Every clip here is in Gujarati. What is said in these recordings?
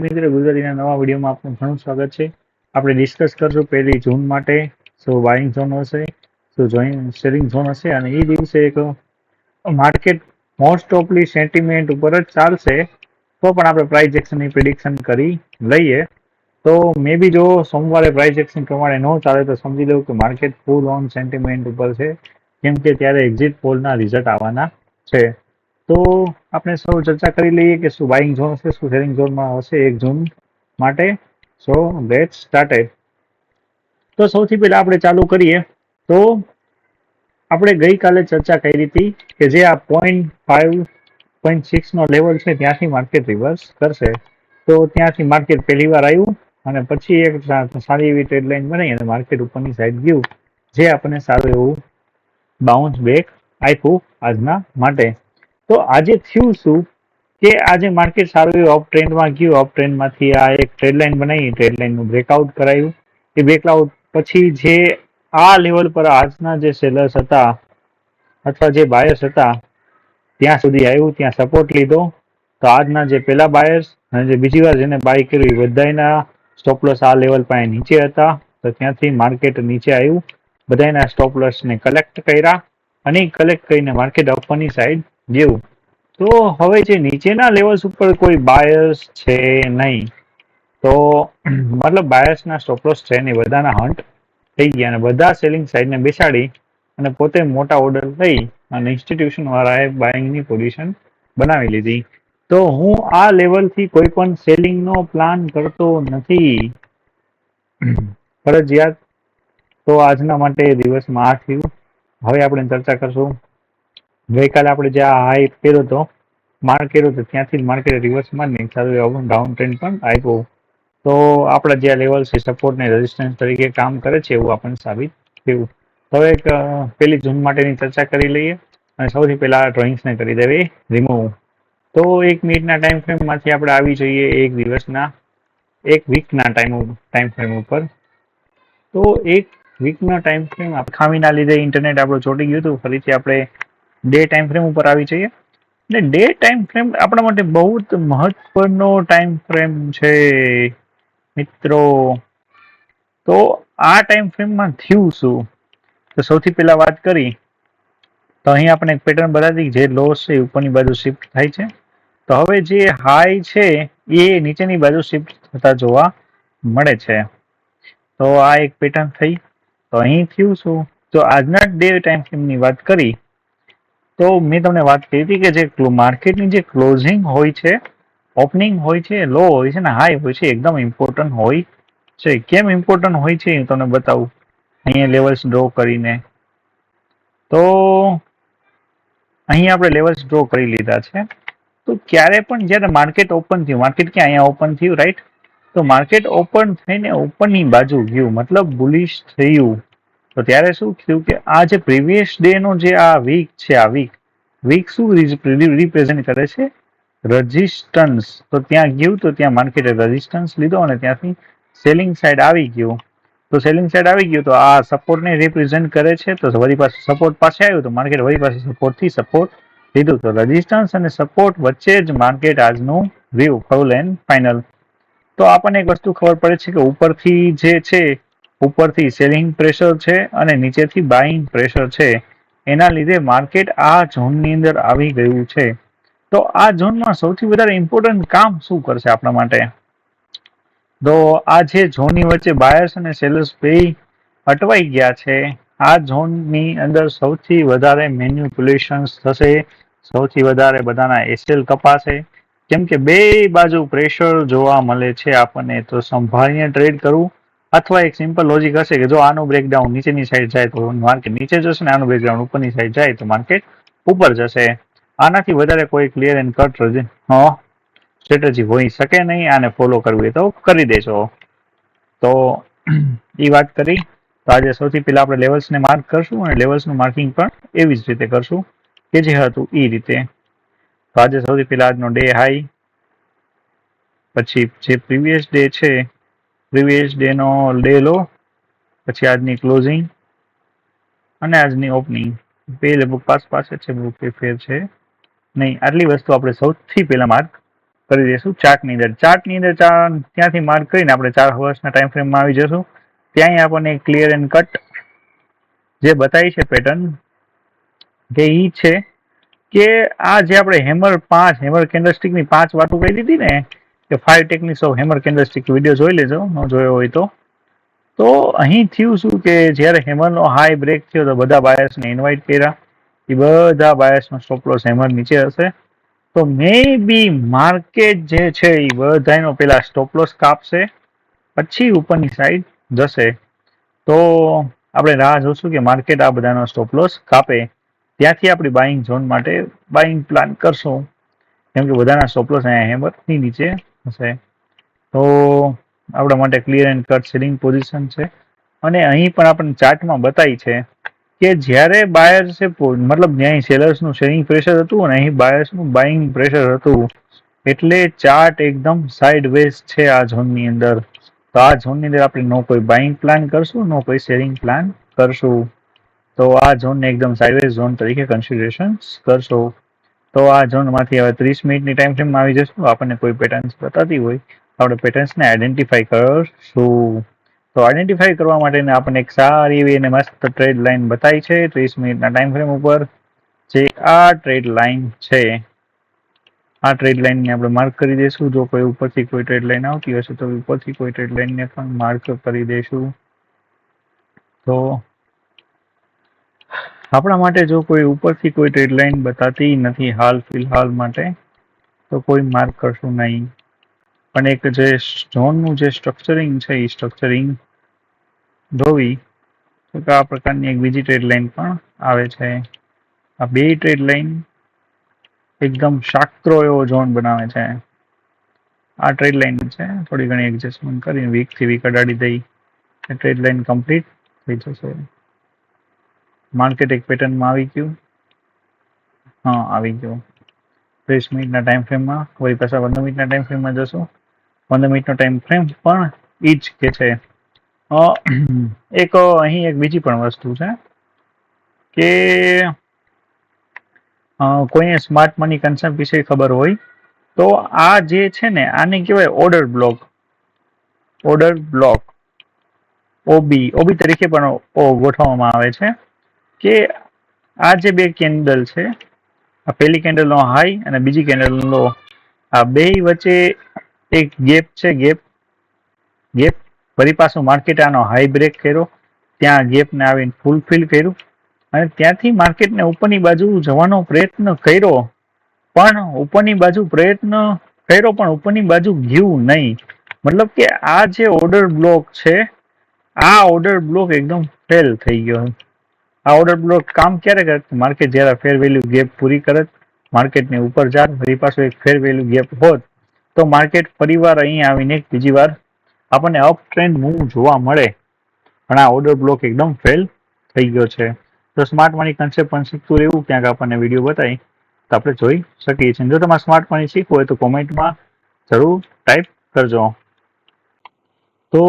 મિત્ર ગુજરાતીના નવા વિડીયોમાં આપનું ઘણું સ્વાગત છે. આપણે ડિસ્કસ કરશું 1 જૂન માટે શું બાઇંગ ઝોન હશે, શું સેલિંગ ઝોન હશે, અને એ દિવસે એક માર્કેટ મોસ્ટ ઓફલી સેન્ટિમેન્ટ ઉપર જ ચાલશે. તો પણ આપણે પ્રાઇસ એક્શનની પ્રિડિક્શન કરી લઈએ. તો મે બી જો સોમવારે પ્રાઇસ એક્શન પ્રમાણે ન ચાલે તો સમજી લઉં કે માર્કેટ ફૂલ ઓન સેન્ટિમેન્ટ ઉપર છે, કેમ કે ત્યારે એક્ઝિટ પોલના રિઝલ્ટ આવવાના છે. તો આપણે સૌ ચર્ચા કરી લઈએ કે શું બાઇંગ ઝોન હશે, શું સેલિંગ ઝોનમાં હશે 1 જૂન માટે. So let's started. તો સૌથી પહેલા આપણે ચાલુ કરીએ તો આપણે ગઈકાલે ચર્ચા કરી હતી કે જે આ 0.5 0.6 નો લેવલ છે ત્યાંથી માર્કેટ રિવર્સ કરશે. તો ત્યાંથી માર્કેટ પહેલી વાર આવ્યું અને પછી એક સારી એવી ટ્રેડ લાઇન બનાવી અને માર્કેટ ઉપરની સાઈડ ગયું, જે આપણને સારું એવું બાઉન્સ બેક આપ્યું આજના માટે. તો આજે થયું શું કે આજે માર્કેટ સારું એવું અપ ટ્રેન્ડમાં ગયું. અપ ટ્રેન્ડમાંથી આ એક ટ્રેડ લાઇન બનાવી, ટ્રેડ લાઇનનું બ્રેકઆઉટ કરાયું. એ બ્રેકઆઉટ પછી જે આ લેવલ પર આજના જે સેલર્સ હતા અથવા જે બાયર્સ હતા ત્યાં સુધી આવ્યું, ત્યાં સપોર્ટ લીધો. તો આજના જે પેલા બાયર્સ અને જે બીજી વાર જેને બાય કર્યું એ બધાના સ્ટોપ લોસ આ લેવલ પાસે નીચે હતા. તો ત્યાંથી માર્કેટ નીચે આવ્યું, બધાના સ્ટોપ લોસને કલેક્ટ કર્યા અને કલેક્ટ કરીને માર્કેટ ઉપરની સાઈડ ગયું. તો હવે જે નીચેના લેવલ્સ ઉપર કોઈ બાયર્સ છે નહીં, તો મતલબ બાયર્સના સ્ટોપ લોસ છે નહીં, બધાના હન્ટ થઈ ગયા અને બધા સેલિંગ સાઈડને બેસાડી અને પોતે મોટા ઓર્ડર લઈ અને ઇન્સ્ટિટ્યુશન વાળાએ બાઇંગની પોઝિશન બનાવી લીધી. તો હું આ લેવલથી કોઈ પણ સેલિંગનો પ્લાન કરતો નથી ફરજિયાત. તો આજના માટે દિવસમાં આ થયું. હવે આપણે ચર્ચા કરશું. ગઈકાલે આપણે જે આ હાઈ કર્યો હતો, માર્ક કર્યો હતો, ત્યાંથી માર્કેટ રિવર્સમાં નહીં સારું ડાઉન ટ્રેન્ડ પણ આપ્યો. તો આપણા જે લેવલ છે સપોર્ટ ને રેઝિસ્ટન્સ તરીકે કામ કરે છે એવું આપણને સાબિત થયું. હવે 1 જૂન માટેની ચર્ચા કરી લઈએ અને સૌથી પહેલા ડ્રોઈંગ્સને કરી દેવી રિમૂવ. તો 1 મિનિટના ટાઈમ ફ્રેમમાંથી આપણે આવી જઈએ એક દિવસના, 1 વીકના ટાઈમ ફ્રેમ ઉપર. તો 1 વીકના ટાઈમ ફ્રેમ ખામીના લીધે ઇન્ટરનેટ આપણું ચોટી ગયું હતું. ફરીથી આપણે ડે ટાઈમ ફ્રેમ ઉપર આવી જઈએ. એટલે ડે ટાઈમ ફ્રેમ આપણા માટે બહુ જ મહત્વનો ટાઈમ ફ્રેમ છે મિત્રો. તો આ ટાઈમ ફ્રેમમાં થયું શું? તો સૌથી પહેલા વાત કરી તો અહીં આપણે એક પેટર્ન બતાવી, જે લોસ છે ઉપરની બાજુ શિફ્ટ થાય છે. તો હવે જે હાઈ છે એ નીચેની બાજુ શિફ્ટ થતા જોવા મળે છે. તો આ એક પેટર્ન થઈ. તો અહીં થયું શું? તો આજના ડે ટાઈમ ફ્રેમની વાત કરી તો મેં તમને વાત કરી હતી કે જે માર્કેટની જે ક્લોઝિંગ હોય છે, ઓપનિંગ હોય છે, લો હોય છે ને હાઈ હોય છે, એકદમ ઇમ્પોર્ટન્ટ હોય છે. કેમ ઇમ્પોર્ટન્ટ હોય છે હું તમને બતાવું અહીંયા લેવલ્સ ડ્રો કરીને. તો અહીં આપણે લેવલ્સ ડ્રો કરી લીધા છે. તો ક્યારે પણ જ્યારે માર્કેટ ઓપન થયું, માર્કેટ ક્યાં અહીંયા ઓપન થયું રાઈટ, તો માર્કેટ ઓપન થઈને ઉપરની બાજુ ગયું, મતલબ બુલિશ થયું. તો ત્યારે શું થયું કે આ જે પ્રીવિયસ ડે નો જે આ વીક છે, આ વીક શું રિપ્રેઝેન્ટ કરે છે? રેઝિસ્ટન્સ. તો ત્યાં ગયું, તો ત્યાં માર્કેટે રેઝિસ્ટન્સ લીધો અને ત્યાંથી સેલિંગ સાઈડ આવી ગયું. તો સેલિંગ સાઈડ આવી ગયું તો આ સપોર્ટને રિપ્રેઝેન્ટ કરે છે. તો વળી પાસે સપોર્ટ પાસે આવ્યું તો માર્કેટ વળી પાસે સપોર્ટથી સપોર્ટ લીધું. તો રેઝિસ્ટન્સ અને સપોર્ટ વચ્ચે જ માર્કેટ આજનું વ્યૂ ફુલ એન્ડ ફાઇનલ. તો આપણને એક વસ્તુ ખબર પડે છે કે ઉપરથી જે છે, ઉપરથી સેલિંગ પ્રેશર છે અને નીચેથી બાઇંગ પ્રેશર છે. એના લીધે માર્કેટ આ ઝોનની અંદર આવી ગયું છે. તો આ ઝોનમાં સૌથી વધારે ઇમ્પોર્ટન્ટ કામ શું કરશે આપણા માટે? તો આ જે ઝોનની વચ્ચે બાયર્સ અને સેલર્સ બે અટવાઈ ગયા છે, આ ઝોનની અંદર સૌથી વધારે મેન્યુપ્યુલેશન્સ થશે, સૌથી વધારે બધાના એસએલ કપાશે. કેમ કે બે બાજુ પ્રેશર જોવા મળે છે આપણને. તો સંભાળીને ટ્રેડ કરવું, અથવા એક સિમ્પલ લોજિક હશે કે જો આનું બ્રેકડાઉન નીચેની સાઈડ જાય તો માર્કેટ નીચે જશે ને આનું બ્રેકડાઉન ઉપરની સાઈડ જાય તો માર્કેટ ઉપર જશે. આનાથી વધારે કોઈ ક્લિયર એન્ડ કટ સ્ટ્રેટેજી હોઈ શકે નહીં. આને ફોલો કરવી તો કરી દેજો. તો એ વાત કરી. તો આજે સૌથી પહેલા આપણે લેવલ્સને માર્ક કરશું અને લેવલ્સનું માર્કિંગ પણ એવી જ રીતે કરશું કે જે હતું એ રીતે. તો આજે સૌથી પહેલા આજનો ડે હાઈ, પછી જે પ્રીવિયસ ડે છે પ્રીવિયસ ડે નો ડે લો, પછી આજની ક્લોઝિંગ અને આજની ઓપનિંગ. બે લગભગ પાસ છે, બહુ ફેર છે નહીં. આટલી વસ્તુ આપણે સૌથી પહેલા માર્ક કરી દઈશું ચાર્ટની અંદર. ચાર્ટની અંદર ત્યાંથી માર્ક કરીને આપણે 4 વર્ષના ટાઈમ ફ્રેમમાં આવી જશું. ત્યાંય આપણને ક્લિયર એન્ડ કટ જે બતાવી છે પેટર્ન કે ઈ છે કે આ જે આપણે હેમર કેન્ડલસ્ટિકની 5 વાતો કહી દીધી ને કે 5 techniques of hammer candlestick, video જોઈ લેજો ન જોયો હોય તો. તો અહીં થયું શું કે જ્યારે હેમરનો હાઈ બ્રેક થયો તો બધા બાયર્સને ઇન્વાઇટ કર્યા. એ બધા બાયર્સનો સ્ટોપ લોસ હેમર નીચે હશે. તો મે બી માર્કેટ જે છે એ બધાનો પેલા સ્ટોપ લોસ કાપશે, પછી ઉપરની સાઈડ જશે. તો આપણે રાહ જોશું કે માર્કેટ આ બધાનો સ્ટોપ લોસ કાપે, ત્યાંથી આપણી બાઇંગ ઝોન માટે બાઇંગ પ્લાન કરશું. કેમ કે બધાના સ્ટોપ લોસ અહીંયા હેમરની નીચે હશે. તો આપણા માટે clear and cut selling position છે. અને અહીં પણ આપણને ચાર્ટમાં બતાવી છે કે જ્યારે બાયર્સે મતલબ અહીં સેલર્સનું સેલિંગ પ્રેશર હતું અને અહીં બાયર્સનું બાઇંગ પ્રેશર હતું, એટલે ચાર્ટ એકદમ સાઇડવેઝ છે આ ઝોનની અંદર. તો આ ઝોનની અંદર આપણે નો કોઈ બાઇંગ પ્લાન કરશું, નો કોઈ સેલિંગ પ્લાન કરશું. તો આ ઝોનને એકદમ સાઇડવેઝ ઝોન તરીકે કન્સિડરેશન કરશો. તો આ ઝોનમાંથી હવે 30 મિનિટની ટાઈમ ફ્રેમમાં આવી જશું. આપણને કોઈ પેટર્ન્સ બતાતી હોય આપણે પેટર્ન્સને આઈડેન્ટિફાઈ કરશું. તો આઈડેન્ટિફાઈ કરવા માટે આપણને એક સારી એવી અને મસ્ત ટ્રેડ લાઇન બતાવી છે 30 મિનિટના ટાઈમ ફ્રેમ ઉપર. જે આ ટ્રેડ લાઇન છે, આ ટ્રેડ લાઇનને આપણે માર્ક કરી દઈશું. જો કોઈ ઉપરથી કોઈ ટ્રેડ લાઇન આવતી હશે તો ઉપરથી કોઈ ટ્રેડ લાઇનને પણ માર્ક કરી દઈશું. તો આપણા માટે જો કોઈ ઉપરથી કોઈ ટ્રેડ લાઇન બતાતી નથી હાલ ફિલહાલ માટે, તો કોઈ માર્ક કરશું નહીં. પણ એક જે ઝોનનું જે સ્ટ્રક્ચરિંગ છે એ સ્ટ્રક્ચરિંગ જોવી તો આ પ્રકારની એક બીજી ટ્રેડ લાઇન પણ આવે છે. આ બે ટ્રેડ લાઇન એકદમ શાક્ત્રો એવો ઝોન બનાવે છે. આ ટ્રેડ લાઇન છે, થોડી ઘણી એડજસ્ટમેન્ટ કરીને વીકથી વીક અડાડી દઈ ટ્રેડ લાઇન કમ્પ્લીટ થઈ જશે. માર્કેટ એક પેટર્નમાં આવી ગયું. હા, આવી ગયું 30 મિનિટના ટાઈમ ફ્રેમમાં. વળી પાછા 15 મિનિટના ટાઈમ ફ્રેમમાં જશું. 15 મિનિટનો ટાઈમ ફ્રેમ પણ એ જ કે છે. એક અહીં એક બીજી પણ વસ્તુ છે કે કોઈને સ્માર્ટ મની કન્સેપ્ટ વિશે ખબર હોય તો આ જે છે ને આને કહેવાય order block. Order block OB તરીકે પણ ગોઠવવામાં આવે છે. કે આ જે બે કેન્ડલ છે, આ પહેલી કેન્ડલનો હાઈ અને બીજી કેન્ડલનો લો, આ બે વચ્ચે એક ગેપ છે. ગેપ ફરી પાછું માર્કેટ આનો હાઈ બ્રેક કર્યો, ત્યાં ગેપને આવીને ફૂલફિલ કર્યું અને ત્યાંથી માર્કેટને ઉપરની બાજુ જવાનો પ્રયત્ન કર્યો, પણ ઉપરની બાજુ ગયું નહીં. મતલબ કે આ જે ઓર્ડર બ્લોક છે, આ ઓર્ડર બ્લોક એકદમ ફેલ થઈ ગયો. આ ઓર્ડર બ્લોક કામ ક્યારે કરે? માર્કેટ જયારે ફેર વેલ્યુ ગેપ પૂરી કરે, માર્કેટને ઉપર જાત, ફરી પાછો એક ફેર વેલ્યુ ગેપ હોત તો માર્કેટ ફરીવાર અહીં આવીને બીજી વાર આપણને અપ ટ્રેન્ડ મૂવ જોવા મળે. પણ આ ઓર્ડર બ્લોક એકદમ ફેલ થઈ ગયો છે. તો સ્માર્ટ મની કન્સેપ્ટ પણ શીખતું રહેવું, ક્યાંક આપણને વિડીયો બતાવી તો આપણે જોઈ શકીએ છીએ. જો તમારે સ્માર્ટ મની શીખવું હોય તો કોમેન્ટમાં જરૂર ટાઈપ કરજો. તો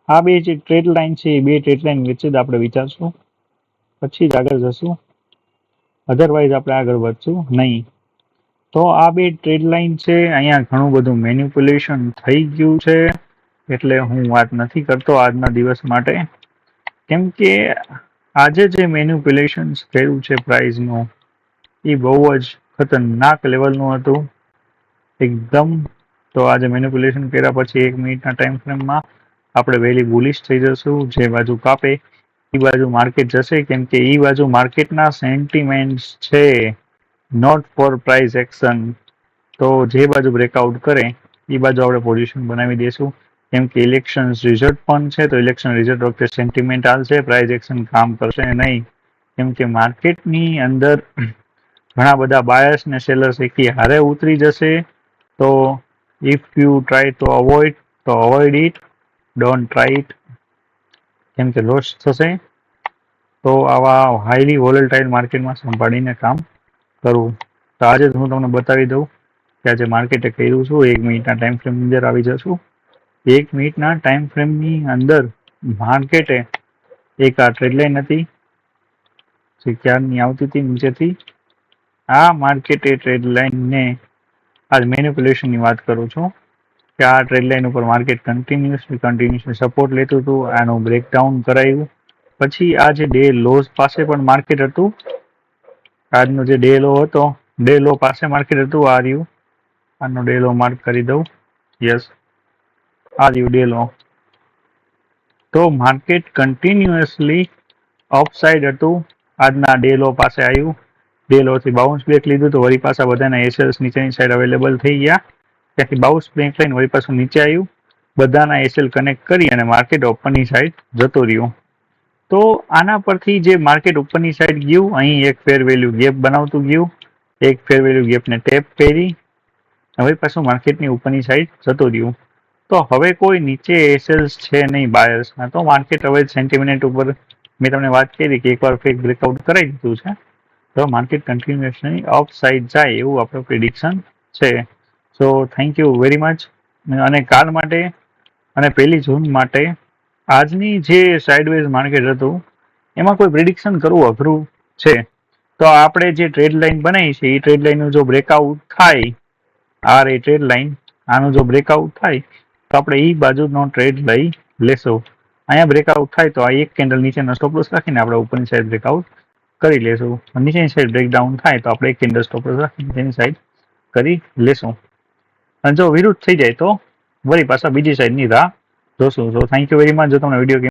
આ બે જે ટ્રેડ લાઇન છે એ બે ટ્રેડ લાઇન વચ્ચે જ આપણે વિચારશું, પછી જ આગળ જશું. અધરવાઇઝ આપણે આગળ વધશું નહીં. તો આ બે ટ્રેડ લાઇન છે. અહીંયા ઘણું બધું મેન્યુપ્યુલેશન થઈ ગયું છે, એટલે હું વાત નથી કરતો આજના દિવસ માટે. કેમ કે આજે જે મેન્યુપ્યુલેશન થયું છે પ્રાઇઝનું એ બહુ જ ખતરનાક લેવલનું હતું એકદમ. તો આજે મેન્યુપ્યુલેશન કર્યા પછી 1 મિનિટના ટાઈમ ફ્રેમમાં આપણે વહેલી બુલિશ થઈ જશું. જે બાજુ કાપે એ બાજુ માર્કેટ જશે, કેમ કે એ બાજુ માર્કેટના સેન્ટિમેન્ટ્સ છે, નોટ ફોર પ્રાઇસ એક્શન. તો જે બાજુ બ્રેકઆઉટ કરે એ બાજુ આપણે પોઝિશન બનાવી દઈશું. કેમ કે ઇલેક્શન રિઝલ્ટ પણ છે, તો ઇલેક્શન રિઝલ્ટ વખતે સેન્ટિમેન્ટ આવશે, પ્રાઇસ એક્શન કામ કરશે નહીં. કેમ કે માર્કેટની અંદર ઘણા બધા બાયર્સ ને સેલર્સ એકી હારે ઉતરી જશે. તો if you try to avoid it, don't try it, કેમ કે લોસ થશે. તો આવા હાઈલી વોલેટાઇલ માર્કેટમાં સંભાળીને કામ કરવું. તો આજે હું તમને બતાવી દઉં કે આજે માર્કેટે કર્યું છું. 1 મિનિટના ટાઈમ ફ્રેમની અંદર આવી જશું. 1 મિનિટના ટાઈમ ફ્રેમની અંદર માર્કેટે એક આ ટ્રેડ લાઇન હતી જે ક્યારની આવતી હતી નીચેથી. આ માર્કેટે ટ્રેડ લાઇનને આજ મેનિપ્યુલેશનની વાત કરું છું કે આ ટ્રેડ લાઇન ઉપર માર્કેટ કન્ટિન્યુઅસલી સપોર્ટ લેતું હતું, આનું બ્રેકડાઉન કરાયું. પછી આ જે ડે લોઝ પાસે પણ માર્કેટ હતું, આજનો જે ડે લો હતો, ડે લો પાસે માર્કેટ હતું. આ રહ્યું, આનો ડે લો માર્ક કરી દઉં. યસ, આ રહ્યું ડે લો. તો માર્કેટ કન્ટિન્યુઅસલી અપસાઇડ હતું. આજના ડે લો પાસે આવ્યું, ડે લો થી બાઉન્સ બેક લીધું તો વળી પાછા બધાના એસએલ્સ નીચેની સાઈડ અવેલેબલ થઈ ગયા. ત્યાંથી બાઉન્સ બેક લઈને વળી પાછું નીચે આવ્યું, બધાના એસએલ કનેક્ટ કરી અને માર્કેટ ઓપનની સાઈડ જતો રહ્યું. તો આના પરથી જે માર્કેટ ઉપરની સાઈડ ગયું, અહીં એક ફેર વેલ્યુ ગેપ બનાવતું ગયું, એક ફેર વેલ્યુ ગેપને ટેપ કરી, હવે પાછું માર્કેટની ઉપરની સાઈડ જતો રહ્યું. તો હવે કોઈ નીચે એસએલ્સ છે નહીં બાયર્સના, તો માર્કેટ હવે સેન્ટિમેન્ટ ઉપર મેં તમને વાત કરી કે એકવાર ફેક બ્રેકઆઉટ કરાવી દીધું છે, તો માર્કેટ કન્ટિન્યુઅસલી અપ સાઈડ જાય એવું આપણું પ્રિડિક્શન છે. So thank you very much. અને કાલ માટે અને 1 જૂન માટે આજની જે સાઇડવેઝ માર્કેટ હતું એમાં કોઈ પ્રિડિક્શન કરવું અઘરું છે. તો આપણે જે ટ્રેડ લાઇન બનાવી છે એ ટ્રેડ લાઇનનું જો બ્રેકઆઉટ થાય, આ રે ટ્રેડ લાઇન, આનું જો બ્રેકઆઉટ થાય તો આપણે એ બાજુનો ટ્રેડ લઈ લેશું. અહીંયા બ્રેકઆઉટ થાય તો આ એક કેન્ડલ નીચેનો સ્ટોપ લોસ રાખીને આપણે ઉપરની સાઈડ બ્રેકઆઉટ કરી લેશું. નીચેની સાઈડ બ્રેકડાઉન થાય તો આપણે એક કેન્ડલ સ્ટોપ લોસ રાખીને નીચેની સાઈડ કરી લેશું. અને જો વિરુદ્ધ થઈ જાય તો વળી પાછા બીજી સાઈડની રાહ જોશું. તો થેન્ક યુ વેરી મચ. જો તમને વિડીયો